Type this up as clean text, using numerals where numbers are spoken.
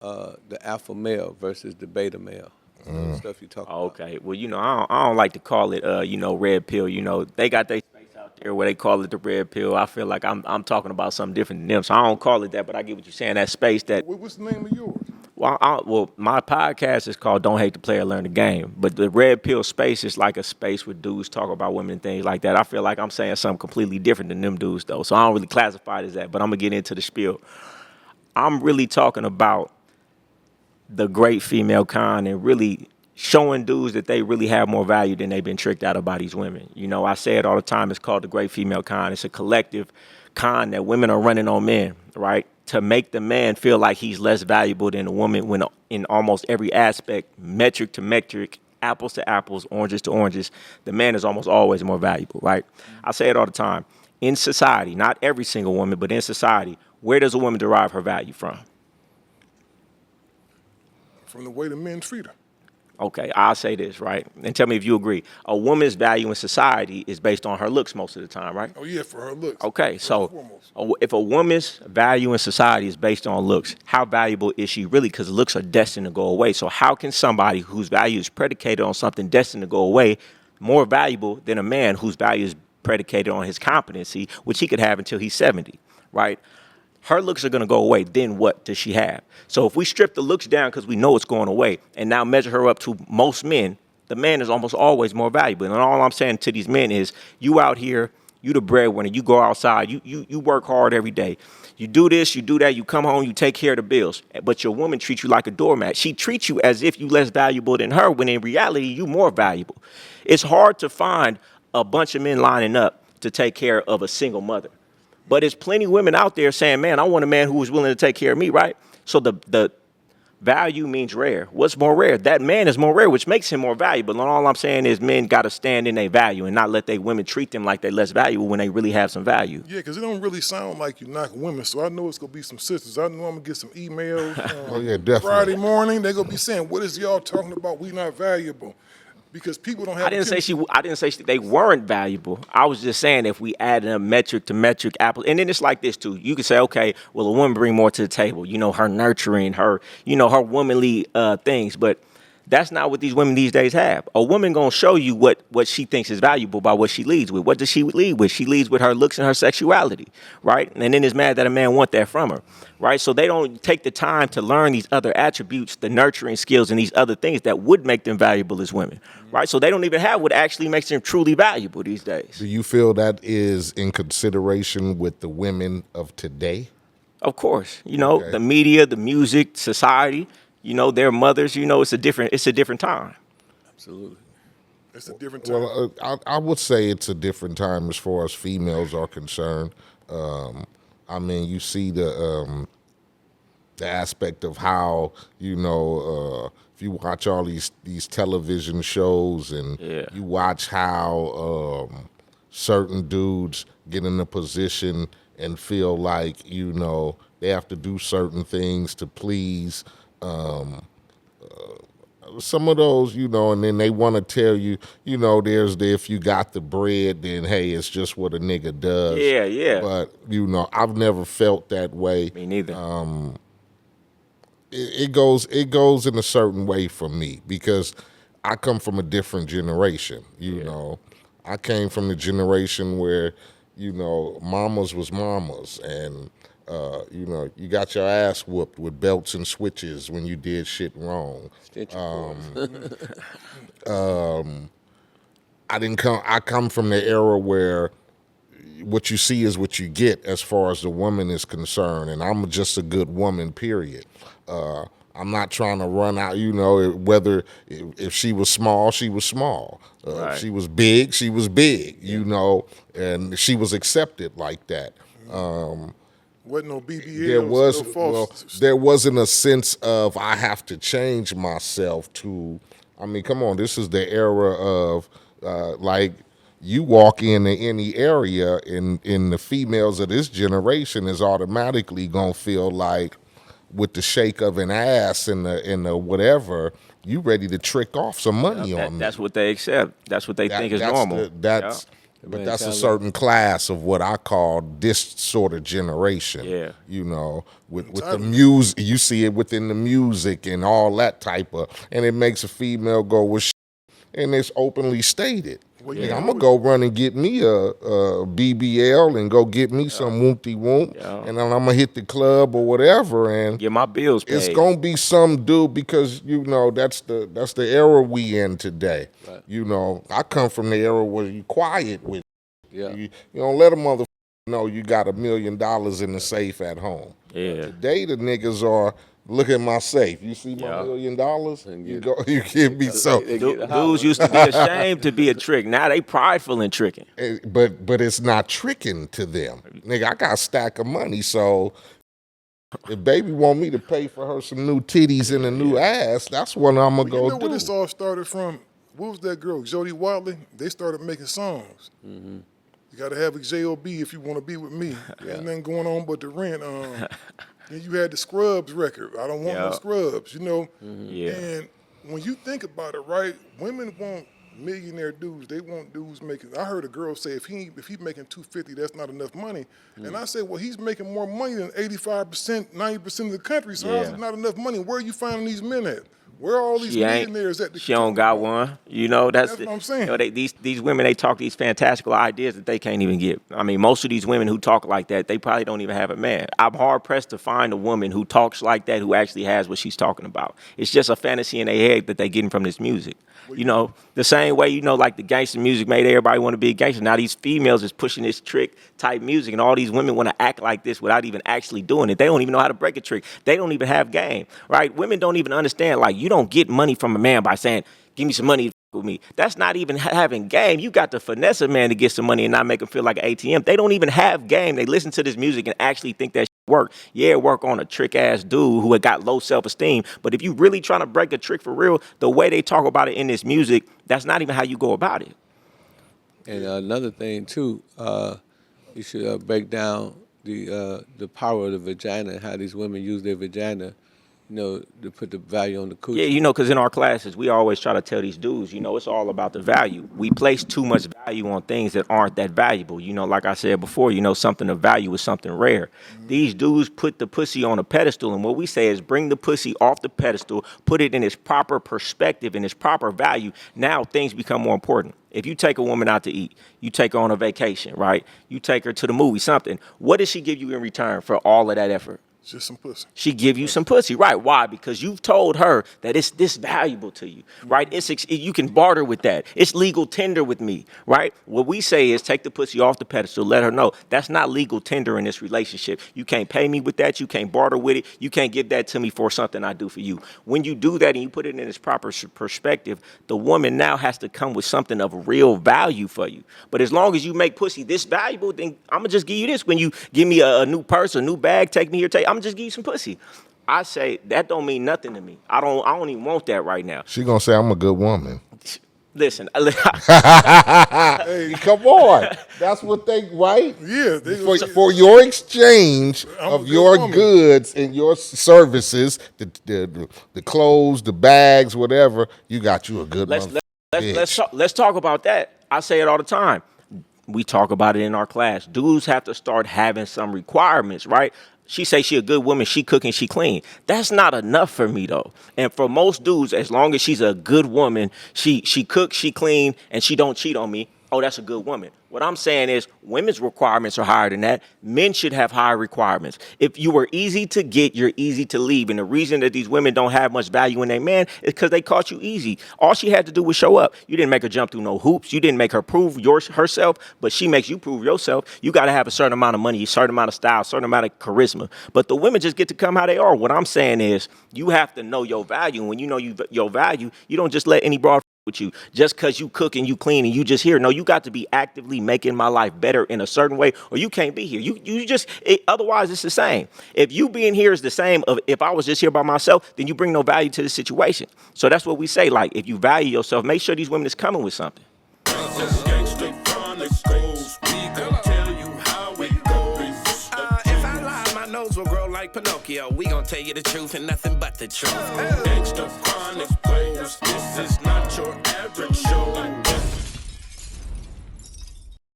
the alpha male versus the beta male. The stuff you talk about. Okay. Well, I don't like to call it, red pill. They got their space out there where they call it the red pill. I feel like I'm talking about something different than them, so I don't call it that. But I get what you're saying. That space that. What's the name of yours? Well, my podcast is called "Don't Hate the Player, Learn the Game," but the red pill space is like a space where dudes talk about women and things like that. I feel like I'm saying something completely different than them dudes, though. So I don't really classify it as that. But I'm gonna get into the spiel. I'm really talking about the great female kind and really showing dudes that they really have more value than they've been tricked out of by these women. I say it all the time. It's called the great female kind. It's a collective kind that women are running on men, right? To make the man feel like he's less valuable than a woman when in almost every aspect, metric to metric, apples to apples, oranges to oranges, the man is almost always more valuable, right? I say it all the time. In society, not every single woman, but in society, where does a woman derive her value from? From the way the men treat her. Okay, I'll say this, right? And tell me if you agree. A woman's value in society is based on her looks most of the time, right? Oh, yeah, for her looks. Okay, First so and foremost. if a woman's value in society is based on looks, how valuable is she really? Because looks are destined to go away. So how can somebody whose value is predicated on something destined to go away more valuable than a man whose value is predicated on his competency, which he could have until he's 70, right? Her looks are going to go away. Then what does she have? So if we strip the looks down because we know it's going away and now measure her up to most men, the man is almost always more valuable. And all I'm saying to these men is you out here, you the breadwinner, you go outside, you work hard every day. You do this, you do that, you come home, you take care of the bills. But your woman treats you like a doormat. She treats you as if you less valuable than her when in reality you more valuable. It's hard to find a bunch of men lining up to take care of a single mother. But there's plenty of women out there saying, man, I want a man who is willing to take care of me, right? So the value means rare. What's more rare? That man is more rare, which makes him more valuable. And all I'm saying is men got to stand in their value and not let their women treat them like they're less valuable when they really have some value. Yeah, because it don't really sound like you knock women. So I know it's going to be some sisters. I know I'm going to get some emails. Oh, yeah, definitely. Friday morning, they're going to be saying, what is y'all talking about? We not valuable. Because people don't have. I didn't say they weren't valuable. I was just saying if we added a metric to metric apple, and then it's like this too. You can say, okay, well, a woman bring more to the table. Her nurturing, her womanly things, but that's not what these women these days have. A woman gonna show you what she thinks is valuable by what she leads with. What does she lead with? She leads with her looks and her sexuality, right? And then is mad that a man want that from her, right? So they don't take the time to learn these other attributes, the nurturing skills, and these other things that would make them valuable as women, right? So they don't even have what actually makes them truly valuable these days. Do you feel that is in consideration with the women of today? Of course, Okay. the media, the music, society. Their mothers. It's a different time. Absolutely. It's a different time. Well, I would say it's a different time as far as females are concerned. You see the aspect of how if you watch all these television shows and you watch how certain dudes get in a position and feel like they have to do certain things to please. Some of those, and then they want to tell you, there's if you got the bread, then hey, it's just what a nigga does. Yeah. But I've never felt that way. Me neither. It goes in a certain way for me because I come from a different generation. I came from the generation where mamas was mamas and. You got your ass whooped with belts and switches when you did shit wrong. I come from the era where what you see is what you get as far as the woman is concerned, and I'm just a good woman, period. I'm not trying to run out, whether if she was small, she was small. Right. If she was big, she was big, and she was accepted like that. Wasn't no BBLs, no there wasn't a sense of I have to change myself to. Come on, this is the era of like you walk into any area in the females of this generation is automatically gonna feel like with the shake of an ass and the whatever, you ready to trick off some money on me. That's what they accept. That's what they think is normal. But that's a certain class of what I call this sort of generation. Yeah. You know, with the music, you see it within the music and all that type of, and it makes a female go with shit, and it's openly stated. Well, Yeah, I'm gonna go run and get me a BBL and go get me some whoopty whoop, and then I'm gonna hit the club or whatever, and get my bills paid. It's gonna be some dude because you know that's the era we in today. Right. You know, I come from the era where you quiet with. Yeah. You don't let a motherfucker know you got $1 million in the safe at home. Yeah. Today the niggas are. Look at my safe. You see my $1 million? You give me some. Dudes used to be ashamed to be a trick. Now they prideful in tricking. But it's not tricking to them. Nigga, I got a stack of money, so if baby want me to pay for her some new titties and a new ass, that's what I'm gonna go You know do. where this all started from? What was that girl, Jody Watley? They started making songs. Mm-hmm. You got to have a J.O.B. if you want to be with me. Ain't nothing going on but the rent. Then you had the Scrubs record. I don't want no Scrubs, you know. Yeah. And when you think about it, right, women want millionaire dudes. They want dudes making. I heard a girl say if he's making $250, that's not enough money. And I said, well, he's making more money than 85%, 90% of the country. So how's it not enough money? Where are you finding these men at? Where are all these millionaires at? She don't got one. You know, that's what I'm saying. You know, these women, they talk these fantastical ideas that they can't even get. I mean, most of these women who talk like that, they probably don't even have a man. I'm hard pressed to find a woman who talks like that who actually has what she's talking about. It's just a fantasy in their head that they're getting from this music. You know, the same way, you know, like the gangster music made everybody want to be a gangster. Now these females is pushing this trick type music, and all these women want to act like this without even actually doing it. They don't even know how to break a trick. They don't even have game, right? Women don't even understand, like, you don't get money from a man by saying, give me some money to with me. That's not even having game. You got to finesse a man to get some money and not make him feel like an ATM. They don't even have game. They listen to this music and actually think that work. Yeah, work on a trick ass dude who had got low self-esteem. But if you really trying to break a trick for real, the way they talk about it in this music, that's not even how you go about it. And another thing too, you should break down the power of the vagina and how these women use their vagina, you know, to put the value on the coochie. Yeah, you know, because in our classes, we always try to tell these dudes, you know, it's all about the value. We place too much value on things that aren't that valuable. You know, like I said before, you know, something of value is something rare. These dudes put the pussy on a pedestal, and what we say is bring the pussy off the pedestal, put it in its proper perspective, in its proper value. Now things become more important. If you take a woman out to eat, you take her on a vacation, right? You take her to the movie, something. What does she give you in return for all of that effort? Just some pussy. She give you some pussy, right? Why? Because you've told her that it's this valuable to you, right? You can barter with that. It's legal tender with me, right? What we say is take the pussy off the pedestal, let her know that's not legal tender in this relationship. You can't pay me with that. You can't barter with it. You can't give that to me for something I do for you. When you do that and you put it in its proper perspective, the woman now has to come with something of real value for you. But as long as you make pussy this valuable, then I'm gonna just give you this. When you give me a new purse, a new bag, take me here, I'm gonna just give you some pussy. I say that don't mean nothing to me. I don't even want that right now. She gonna say I'm a good woman. Listen, hey, come on. That's what they right. Yeah, for your exchange of your goods and your services, the clothes, the bags, whatever. You got you a good let's talk about that. I say it all the time. We talk about it in our class. Dudes have to start having some requirements, right? She say she a good woman, she cook and she clean. That's not enough for me though. And for most dudes, as long as she's a good woman, she cooks, she clean, and she don't cheat on me, oh, that's a good woman. What I'm saying is women's requirements are higher than that. Men should have higher requirements. If you were easy to get, you're easy to leave. And the reason that these women don't have much value in their man is because they caught you easy. All she had to do was show up. You didn't make her jump through no hoops. You didn't make her prove herself, but she makes you prove yourself. You got to have a certain amount of money, a certain amount of style, a certain amount of charisma. But the women just get to come how they are. What I'm saying is you have to know your value. And when you know your value, you don't just let any broad with you just because you cook and you clean and you just here. No, you got to be actively making my life better in a certain way, or you can't be here. Otherwise it's the same. If you being here is the same of if I was just here by myself, then you bring no value to the situation. So that's what we say. Like, if you value yourself, make sure these women is coming with something. Will grow like Pinocchio. We gon' tell you the truth and nothing but the truth. Gangsta Chronicles, this is not your average show.